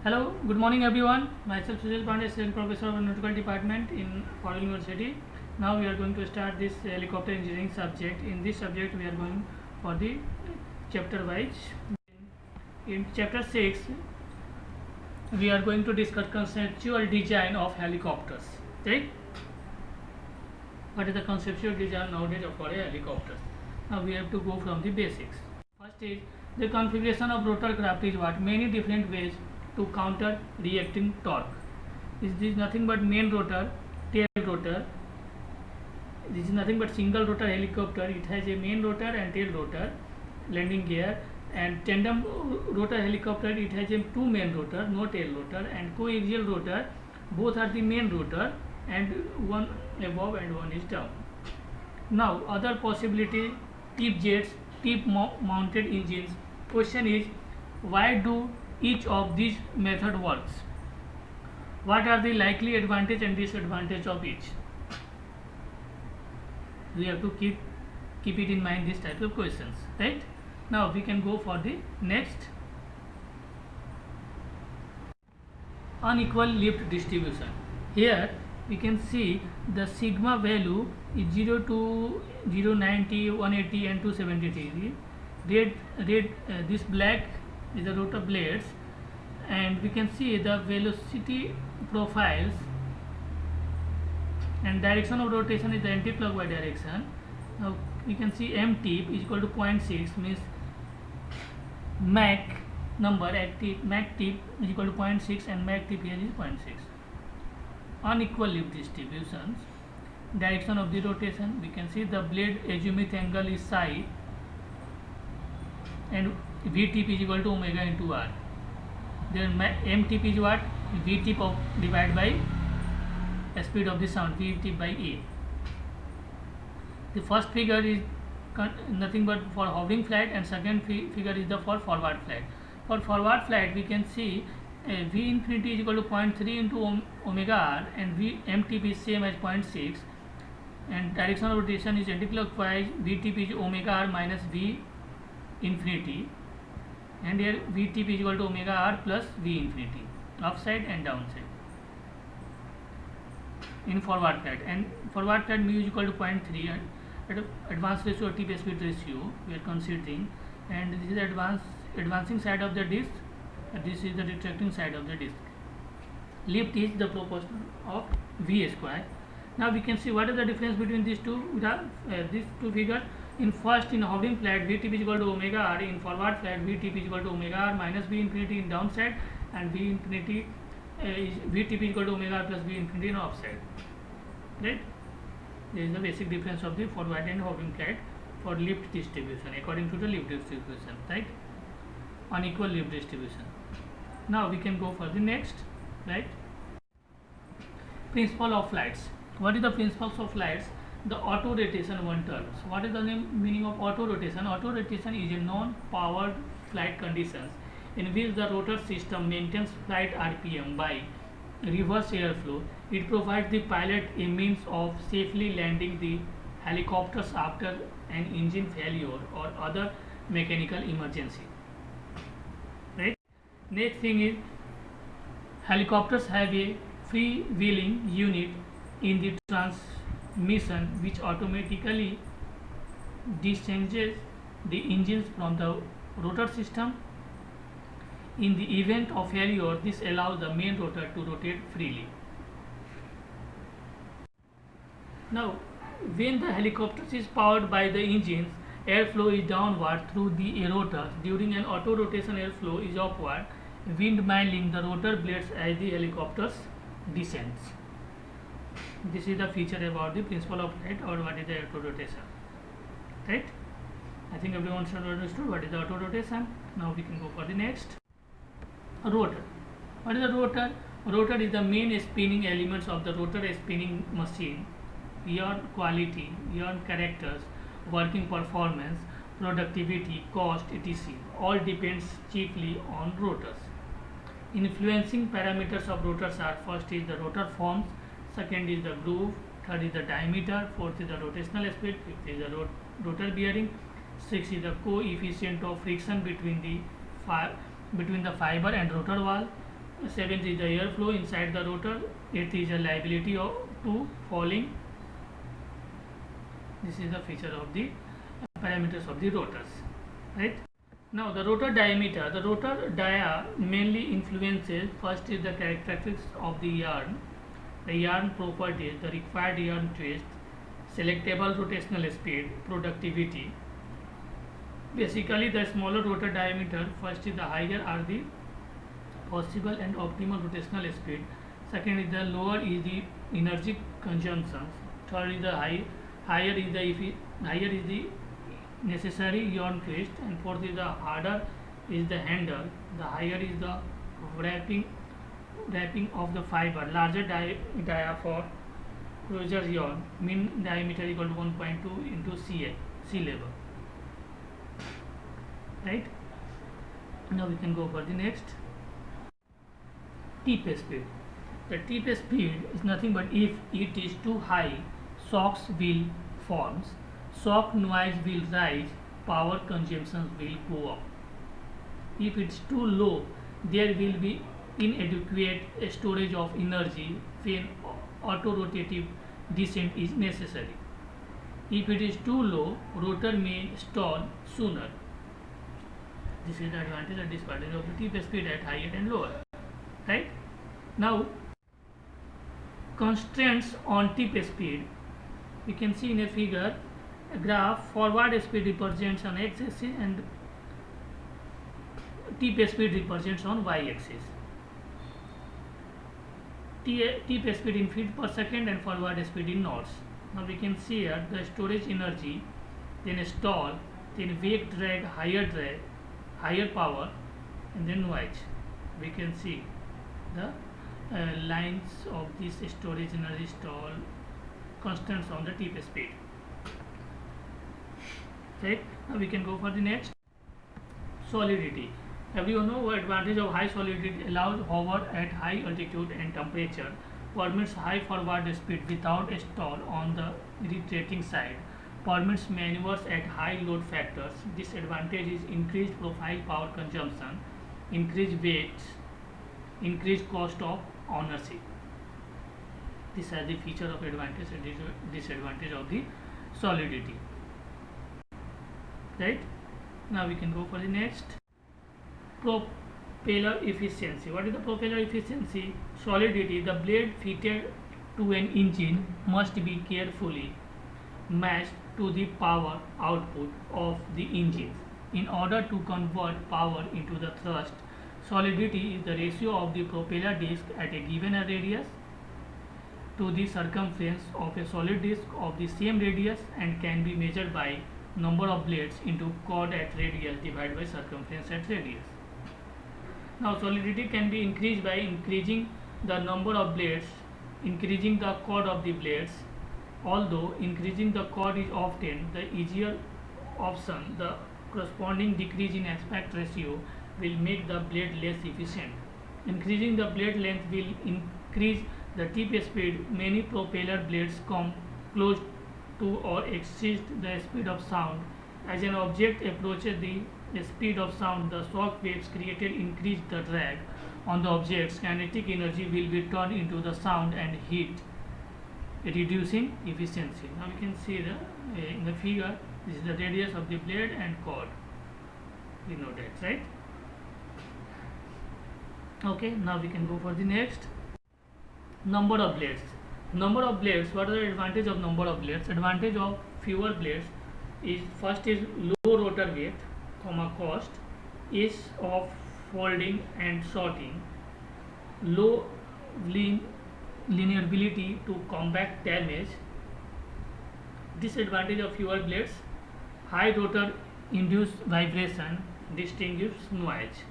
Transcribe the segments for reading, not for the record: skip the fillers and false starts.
Hello, good morning everyone. Myself Sujil Pandey, Assistant Professor of Nautical Department in Paul University. Now we are going to start this helicopter engineering subject. In this subject we are going for the chapter wise. In chapter 6 we are going to discuss conceptual design of helicopters. Right? What is the conceptual design nowadays for a helicopter? Now we have to go from the basics. First is the configuration of rotor craft is what? Many different ways to counter reacting torque. This is nothing but main rotor, tail rotor. This is nothing but single rotor helicopter. It has a main rotor and tail rotor, landing gear, and tandem rotor helicopter. It has a two main rotor, no tail rotor, and coaxial rotor. Both are the main rotor, and one above and one is down. Now other possibility, tip jets, tip mounted engines. Question is, why do each of these method works? What are the likely advantage and disadvantage of each? We have to keep it in mind, this type of questions, right? Now we can go for the next. Unequal lift distribution. Here we can see the sigma value is 0 to 0, 90, 180 and 273. This black is the rotor blades, and we can see the velocity profiles, and direction of rotation is the anti-clockwise direction. Now we can see m tip is equal to 0.6, means Mach number at Mach tip is equal to 0.6 and Mach tip here is 0.6. Unequal lift distributions. Direction of the rotation, we can see the blade azimuth angle is psi, and V tip is equal to omega into r. Then m tip is what? V tip of divided by speed of the sound, V tip by a. The first figure is nothing but for hovering flight, and second figure is the for forward flight. For forward flight we can see V infinity is equal to 0.3 into omega r, and m tip is same as 0.6, and direction of rotation is anti-clockwise. V tip is omega r minus V infinity, and here V tip is equal to omega r plus V infinity, upside and downside in forward flight. And forward flight mu is equal to 0.3, and at advance ratio or tip speed ratio we are considering, and this is the advancing side of the disc, this is the retracting side of the disc. Lift is the proportion of V square. Now we can see what is the difference between these two figures. In first, in hovering flight, V tip is equal to omega r. In forward flight, V tip is equal to omega r minus V infinity in downside, and V tip is equal to omega r plus V infinity in upside. Right? This is the basic difference of the forward and hovering flight for lift distribution according to the lift distribution, right? Unequal lift distribution. Now we can go for the next, right? Principle of flights. What is the principles of flights? The auto rotation one term. So what is the meaning of auto rotation? Auto rotation is a non-powered flight conditions in which the rotor system maintains flight RPM by reverse airflow. It provides the pilot a means of safely landing the helicopters after an engine failure or other mechanical emergency. Right? Next thing is, helicopters have a freewheeling unit in the transmission which automatically disengages the engines from the rotor system. In the event of failure, this allows the main rotor to rotate freely. Now, when the helicopter is powered by the engines, airflow is downward through the rotors. During an auto rotation, airflow is upward, windmilling the rotor blades as the helicopter descends. This is the feature about the principle of flight, or what is the auto rotation. Right? I think everyone should understood what is the auto rotation. Now we can go for the next. Rotor. What is the rotor? Rotor is the main spinning elements of the rotor spinning machine. Beyond quality, beyond characters, working performance, productivity, cost, etc. all depends chiefly on rotors. Influencing parameters of rotors are: first is the rotor forms, second is the groove, third is the diameter, fourth is the rotational speed, fifth is the rotor bearing, sixth is the coefficient of friction between the fiber and rotor wall, Seventh is the airflow inside the rotor. Eighth is the liability to falling. This is the feature of the parameters of the rotors, right? Now the rotor diameter. The rotor dia mainly influences, first is the characteristics of the yarn, the yarn properties, the required yarn twist, selectable rotational speed, productivity. Basically the smaller rotor diameter, first is the higher are the possible and optimal rotational speed, second is the lower is the energy consumption, third is the higher is the necessary yarn twist, and fourth is the harder is the handle, the higher is the wrapping of the fiber, larger dia for closure yarn, mean diameter equal to 1.2 into sea level, right? Now we can go for the next. Tip speed. The tip speed is nothing but if it is too high, shocks will form, shock noise will rise, power consumption will go up. If it's too low, there will be inadequate storage of energy when autorotative descent is necessary. If it is too low, rotor may stall sooner. This is the advantage and disadvantage of the tip speed at higher and lower. Right? Now, constraints on tip speed. We can see in a figure, a graph, forward speed represents on x-axis and tip speed represents on y-axis. Tip speed in feet per second and forward speed in knots. Now we can see here the storage energy, then stall, then wake drag, higher power, and then noise. We can see the lines of this storage energy, stall, constants on the tip speed. Right? Now we can go for the next. Solidity. Everyone know what advantage of high solidity allows hover at high altitude and temperature, permits high forward speed without a stall on the retreating side, permits maneuvers at high load factors. Disadvantage is increased profile power consumption, increased weights, increased cost of ownership. These are the feature of advantage and disadvantage of the solidity. Right? Now we can go for the next. Propeller efficiency. What is the propeller efficiency? Solidity. The blade fitted to an engine must be carefully matched to the power output of the engine in order to convert power into the thrust. Solidity is the ratio of the propeller disc at a given radius to the circumference of a solid disc of the same radius and can be measured by number of blades into chord at radius divided by circumference at radius. Now solidity can be increased by increasing the number of blades, increasing the chord of the blades. Although increasing the chord is often the easier option, the corresponding decrease in aspect ratio will make the blade less efficient. Increasing the blade length will increase the tip speed. Many propeller blades come close to or exceed the speed of sound. As an object approaches the speed of sound, the shock waves created increase the drag on the object's kinetic energy will be turned into the sound and heat, reducing efficiency. Now we can see in the figure, this is the radius of the blade and chord. We know that, right? Okay, now we can go for the next. Number of blades. Number of blades. What are the advantage of number of blades? Advantage of fewer blades is, first is low rotor weight, cost, ease of folding and sorting, low linearity to combat damage. Disadvantage of fewer blades: high rotor induced vibration, distinguished noise.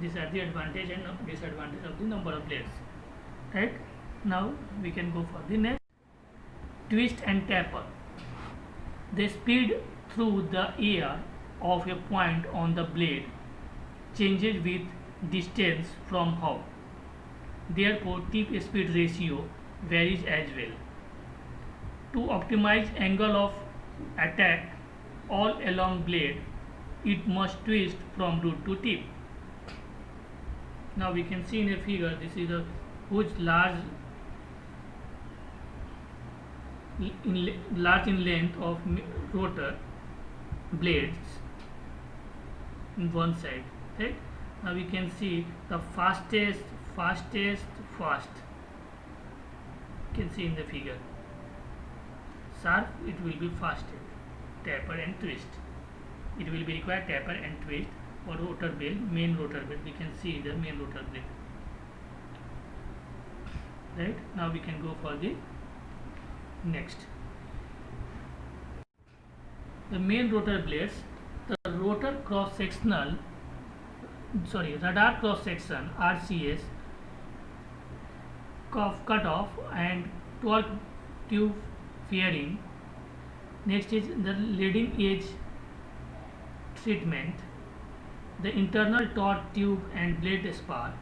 These are the advantage and disadvantage of the number of blades. Right? Now we can go for the next. Twist and taper. The speed through the air of a point on the blade changes with distance from how. Therefore, tip speed ratio varies as well. To optimize angle of attack all along blade, it must twist from root to tip. Now we can see in a figure, this is a huge large in length of rotor blades in one side, right? Now we can see the fastest fast, you can see in the figure. Sharp, it will be faster. Taper and twist, it will be required taper and twist for rotor blade, main rotor blade. We can see the main rotor blade, right? Now we can go for the next. The main rotor blades, the rotor cross sectional, radar cross section RCS cut off and torque tube fairing. Next is the leading edge treatment, the internal torque tube and blade spar.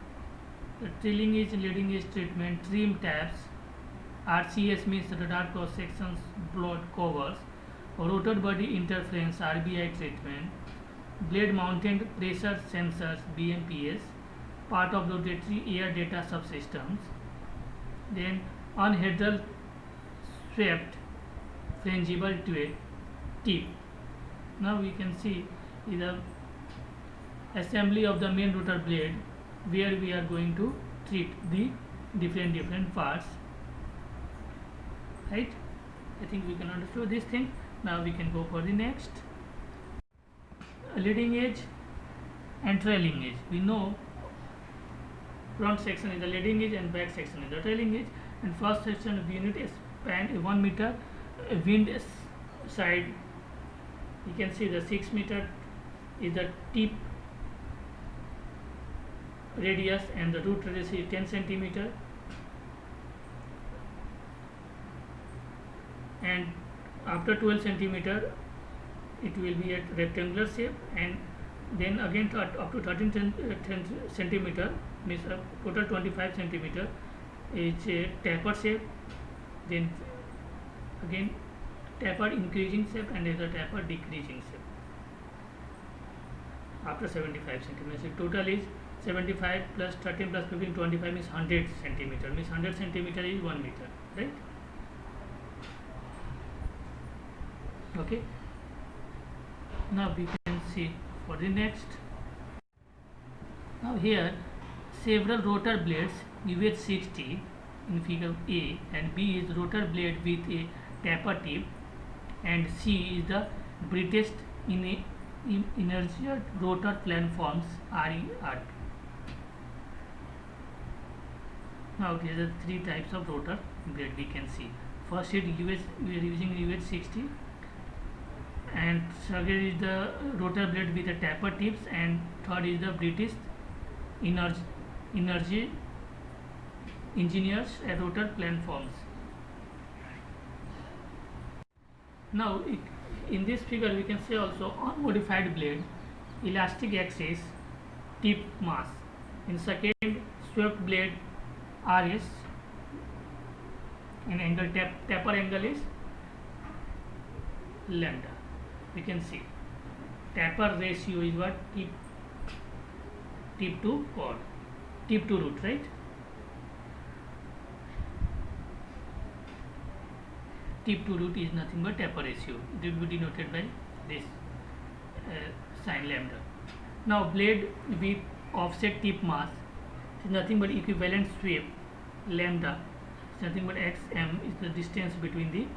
The trailing edge leading edge treatment, trim tabs. RCS means radar cross sections blood covers. Rotor body interference RBI treatment. Blade mounted pressure sensors BMPS, part of rotatory air data subsystems. Then unheddle swept frangible tip. Now we can see the assembly of the main rotor blade, where we are going to treat the different parts, right? I think we can understand this thing. Now we can go for the next. Leading edge and trailing edge. We know front section is the leading edge and back section is the trailing edge. And first section of unit is span 1 meter. Wind side, you can see the 6 meter is the tip radius and the root radius is 10 centimeter. And after 12 centimeter it will be at rectangular shape, and then again up to 10 centimeter, means total 25 centimeter is a taper shape, then again taper increasing shape and is a taper decreasing shape after 75 centimeters. So total is 75 plus 13 plus 15 25 means 100 centimeter, means 100 centimeter is 1 meter, right? Okay, now we can see for the next. Now here several rotor blades UH60 in figure A, and B is rotor blade with a taper tip, and C is the British inertia rotor planforms RERP. Now these are three types of rotor blade we can see. First is we are using UH60, and second is the rotor blade with the taper tips, and third is the British energy engineers rotor planforms. Now in this figure we can see also unmodified blade, elastic axis, tip mass. In second, swept blade RS, and angle taper angle is lambda. We can see taper ratio is what, tip to cord, tip to root, right? Tip to root is nothing but taper ratio. It will be denoted by this sign lambda. Now blade with offset tip mass is nothing but equivalent sweep lambda, is nothing but xm is the distance between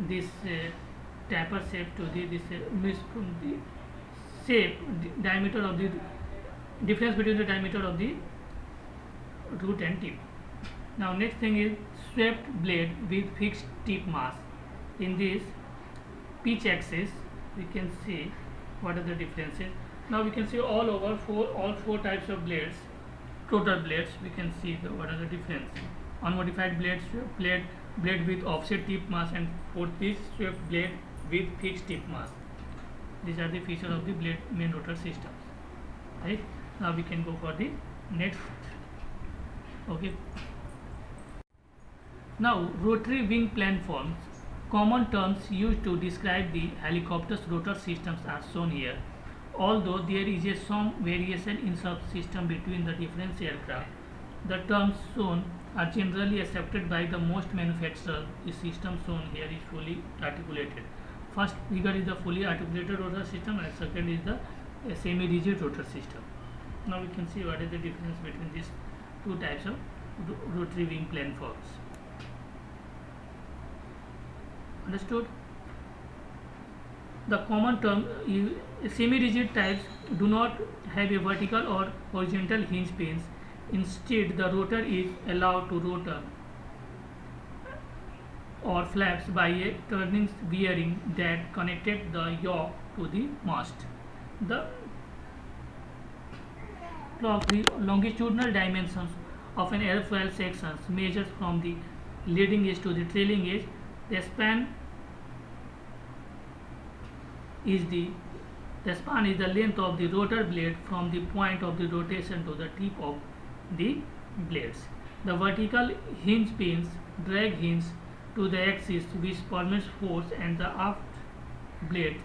this taper shape to this from the shape, diameter of the difference between the diameter of the root and tip. Now next thing is swept blade with fixed tip mass. In this pitch axis we can see what are the differences. Now we can see all over all four types of blades, rotor blades. We can see what are the difference. Unmodified blade, swept blade with offset tip mass, and fourth is swept blade with fixed tip mass. These are the features of the blade main rotor systems, right? Now we can go for the next. Okay, now rotary wing planforms, common terms used to describe the helicopter's rotor systems are shown here. Although there is some variation in subsystem between the different aircraft, the terms shown are generally accepted by the most manufacturers. The system shown here is fully articulated. First figure is the fully articulated rotor system and second is the semi-rigid rotor system. Now we can see what is the difference between these two types of rotary wing platforms. Understood? The common term is semi-rigid types do not have a vertical or horizontal hinge pins. Instead, the rotor is allowed to rotor or flaps by a turning bearing that connected the yaw to the mast. The longitudinal dimensions of an airfoil section measures from the leading edge to the trailing edge. The span is the length of the rotor blade from the point of the rotation to the tip of the blades. The vertical hinge pins drag hinge to the axis which permits force and the aft blade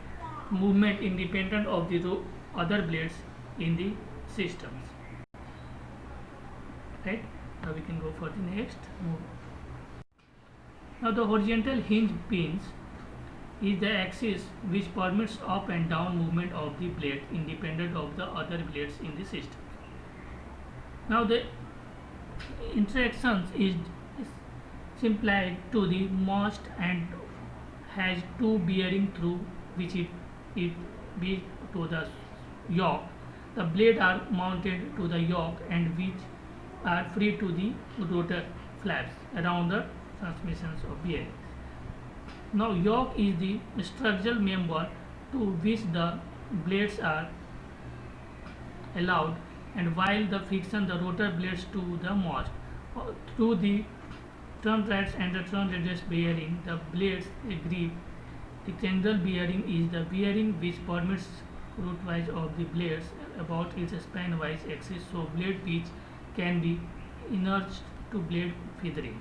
movement independent of the other blades in the systems. Right? Now we can go for the next move. Now the horizontal hinge pins is the axis which permits up and down movement of the blade independent of the other blades in the system. Now the interactions is simplified to the mast and has two bearing through which it be to the yoke. The blades are mounted to the yoke and which are free to the rotor flaps around the transmissions of bearings. Now yoke is the structural member to which the blades are allowed, and while the friction the rotor blades to the mast through the turn rads and the turn radius bearing, the blades grip. The rectangular bearing is the bearing which permits rootwise of the blades about its span-wise axis, so blade pitch can be enlarged to blade feathering.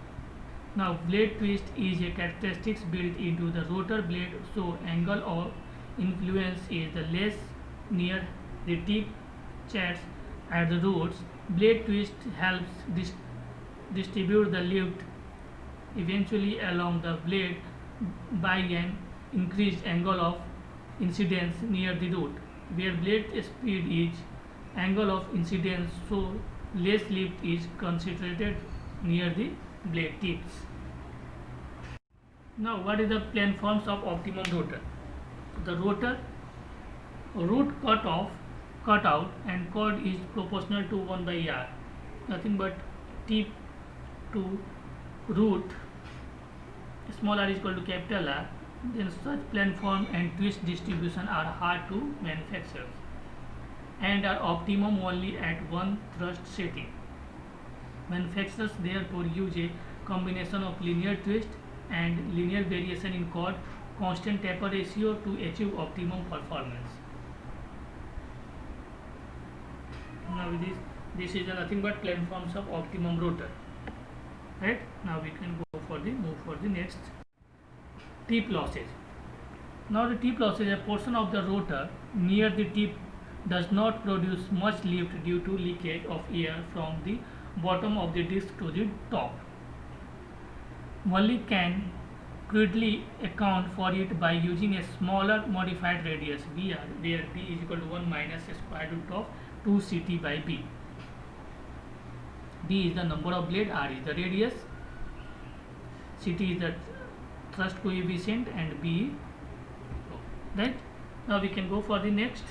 Now blade twist is a characteristic built into the rotor blade, so angle of influence is the less near the tip chats at the roots. Blade twist helps distribute the lift eventually along the blade by an increased angle of incidence near the root, where blade speed is angle of incidence, so less lift is concentrated near the blade tips. Now what is the platforms of optimum rotor? The rotor root cut out and chord is proportional to 1 by r, nothing but tip to root small r is equal to capital R. Then such platform and twist distribution are hard to manufacture and are optimum only at one thrust setting. Manufacturers therefore use a combination of linear twist and linear variation in chord constant taper ratio to achieve optimum performance. Now this is nothing but platforms of optimum rotor. Right? Now we can move for the next. Tip losses. Now the tip losses, a portion of the rotor near the tip does not produce much lift due to leakage of air from the bottom of the disc to the top. Wally can crudely account for it by using a smaller modified radius VR, where B is equal to 1 minus square root of 2 Ct by B. B is the number of blade, R is the radius, Ct is the thrust coefficient, and B. Right? Now we can go for the next.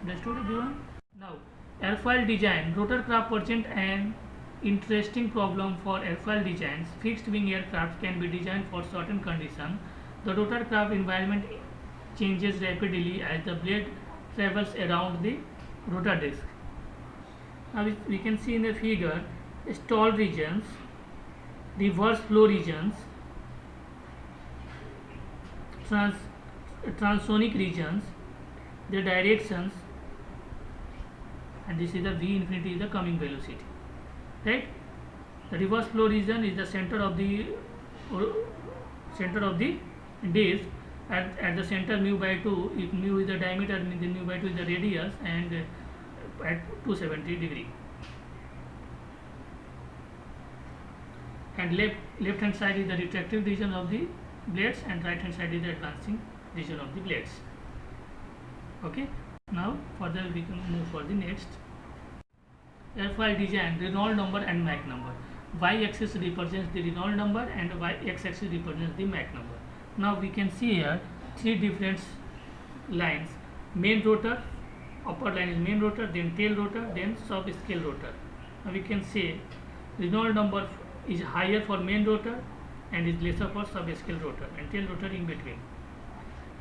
Understood everyone? Now airfoil design. Rotorcraft present an interesting problem for airfoil designs. Fixed wing aircraft can be designed for certain conditions. The rotorcraft environment changes rapidly as the blade travels around the rotor disc. Now we can see in the figure stall regions, reverse flow regions, transonic regions, the directions, and this is the V infinity is the coming velocity. Right? The reverse flow region is the center of the disc, at the center mu by 2, if mu is the diameter, then mu by 2 is the radius, and at 270 degree. And left hand side is the retractive region of the blades, and right hand side is the advancing region of the blades. Okay, now further we can move for the next. Airfoil design, Reynolds number and Mach number. Y axis represents the Reynolds number and x axis represents the Mach number. Now we can see here three different lines. Main rotor, upper line is main rotor, then tail rotor, then sub-scale rotor. Now we can say Reynolds number is higher for main rotor and is lesser for sub-scale rotor, and tail rotor in between.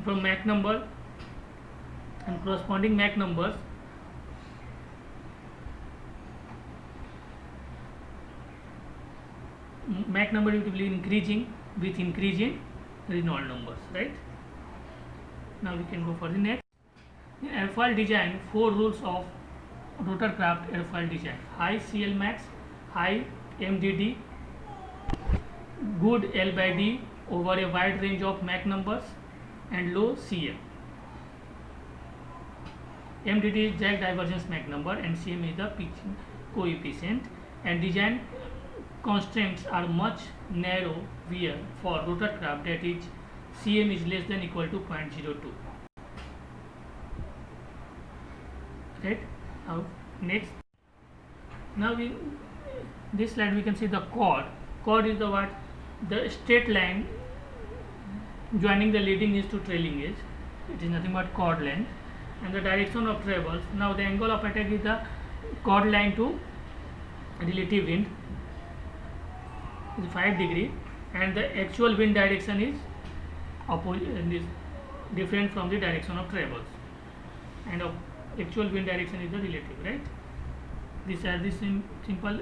From Mach number and corresponding Mach numbers, Mach number will be increasing with increasing Reynolds numbers, right? Now we can go for the next. In airfoil design, 4 rules of rotorcraft airfoil design: high CLmax, high MDD, good L by D over a wide range of Mach numbers, and low CM. MDD is drag divergence Mach number, and CM is the pitching coefficient. And design constraints are much narrower for rotorcraft, that is CM is less than equal to 0.02. Right? Now next, now this slide we can see the chord. Chord is the what? The straight line joining the leading edge to trailing edge. It is nothing but chord length. And the direction of travels. Now the angle of attack is the chord line to relative wind is 5 degree, and the actual wind direction is different from the direction of travels, and actual wind direction is the relative, right? These are the simple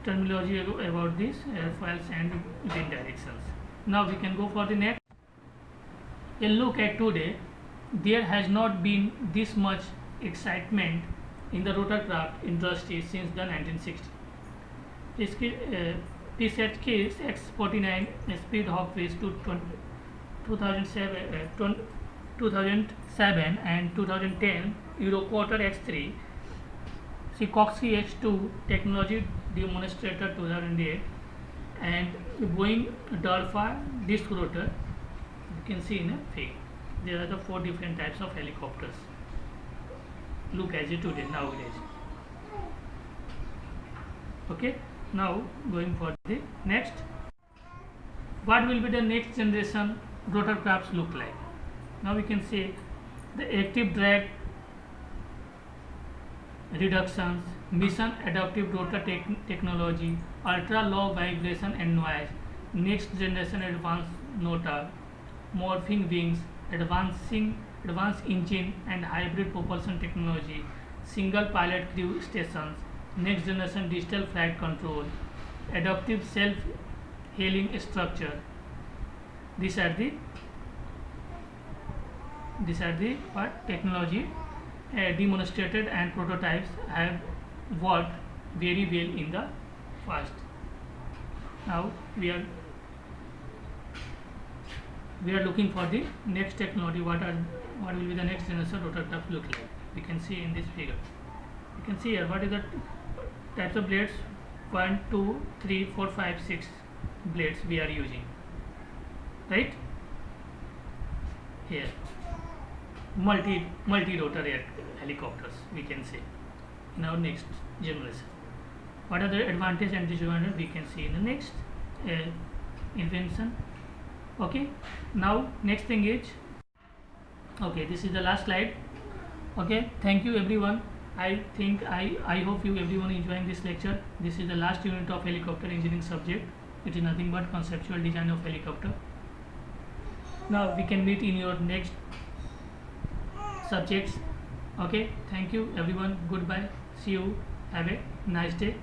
terminology about this airfoils and wind directions. Now we can go for the next. A look at today. There has not been this much excitement in the rotorcraft industry since the 1960s. Piasecki's X49 Speedhawk phase to 2007 and 2010 Euroquarter X3, Sikorsky X2 technology demonstrator 2008, and Boeing Dolphin disc rotor. You can see in a figure. There are the 4 different types of helicopters. Look as it today nowadays. Okay. Now going for the next. What will be the next generation rotorcrafts look like? Now we can say the active drag reductions, mission adaptive rotor technology, ultra low vibration and noise, next generation advanced rotor, morphing wings, advanced engine and hybrid propulsion technology, single pilot crew stations, next generation digital flight control, adaptive self-healing structure. These are the what technology demonstrated, and prototypes have worked very well in the past. Now we are looking for the next technology. What will be the next generation rotorcraft look like? We can see in this figure. You can see here what is the types of blades. 1, 2, 3, 4, 5, 6 blades we are using, right? Here multi rotor helicopters we can say in our next generation. What are the advantages and disadvantages we can see in the next invention. Okay, now next thing is, okay, this is the last slide. Okay, thank you everyone. I hope you everyone enjoying this lecture. This is the last unit of helicopter engineering subject. It is nothing but conceptual design of helicopter. Now we can meet in your next subjects. Okay, thank you everyone. Goodbye. See you. Have a nice day.